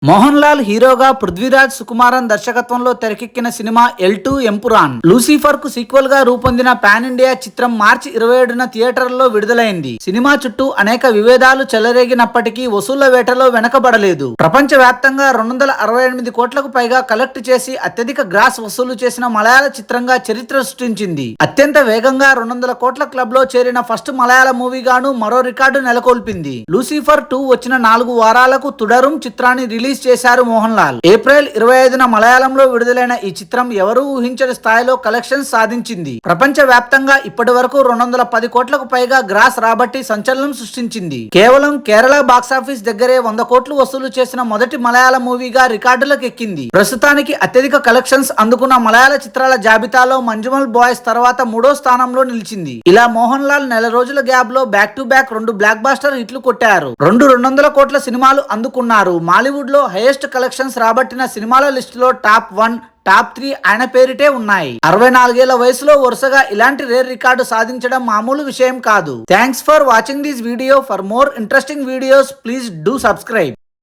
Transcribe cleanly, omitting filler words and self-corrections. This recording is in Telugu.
మోహన్ లాల్ హీరోగా పృథ్వీరాజ్ సుకుమారన్ దర్శకత్వంలో తెరకెక్కిన సినిమా ఎల్2 ఎంపురాన్ లూసిఫర్ కు సీక్వెల్ గా రూపొందిన పాన్ ఇండియా చిత్రం మార్చి 27న థియేటర్లలో విడుదలైంది. సినిమా చుట్టూ అనేక విభేదాలు చెలరేగినప్పటికీ వసూళ్ల వేటలో వెనకబడలేదు. ప్రపంచ వ్యాప్తంగా 268 కోట్లకు పైగా కలెక్ట్ చేసి అత్యధిక గ్రాస్ వసూలు చేసిన మలయాళ చిత్రంగా చరిత్ర సృష్టించింది. అత్యంత వేగంగా 200 కోట్ల క్లబ్ లో చేరిన ఫస్ట్ మలయాళ మూవీగాను మరో రికార్డు నెలకొల్పింది. లూసిఫర్ 2 వచ్చిన 4 వారాలకు తుడరుం చిత్రాన్ని రిలీజ్ చేశారు మోహన్ లాల్. ఏప్రిల్ 25న మలయాళంలో విడుదలైన ఈ చిత్రం ఎవరూ ఊహించని స్థాయిలో కలెక్షన్స్ సాధించింది. ప్రపంచ వ్యాప్తంగా ఇప్పటి వరకు 210 కోట్లకు పైగా గ్రాస్ రాబట్టి సంచలనం సృష్టించింది. కేవలం కేరళ బాక్సాఫీస్ దగ్గరే 100 కోట్లు వసూలు చేసిన మొదటి మలయాళ మూవీగా రికార్డులకు ఎక్కింది. ప్రస్తుతానికి అత్యధిక కలెక్షన్స్ అందుకున్న మలయాళ చిత్రాల జాబితాలో మంజుమల్ బాయ్స్ తర్వాత 3వ స్థానంలో నిలిచింది. ఇలా మోహన్ లాల్ నెల రోజుల గ్యాప్ లో back to back 2 blockbuster హిట్లు కొట్టారు. 200 కోట్ల సినిమాలు అందుకున్నారు. మాలీవుడ్ లో హైయెస్ట్ కలెక్షన్స్ రాబట్టిన సినిమాల లిస్టులో టాప్ 1 టాప్ 3 ఆయన పేరిటే ఉన్నాయి. 64 ఏళ్ల వయసులో వరుసగా ఇలాంటి రేర్ రికార్డు సాధించడం మామూలు విషయం కాదు. Thanks for watching this video. For more interesting videos please do subscribe.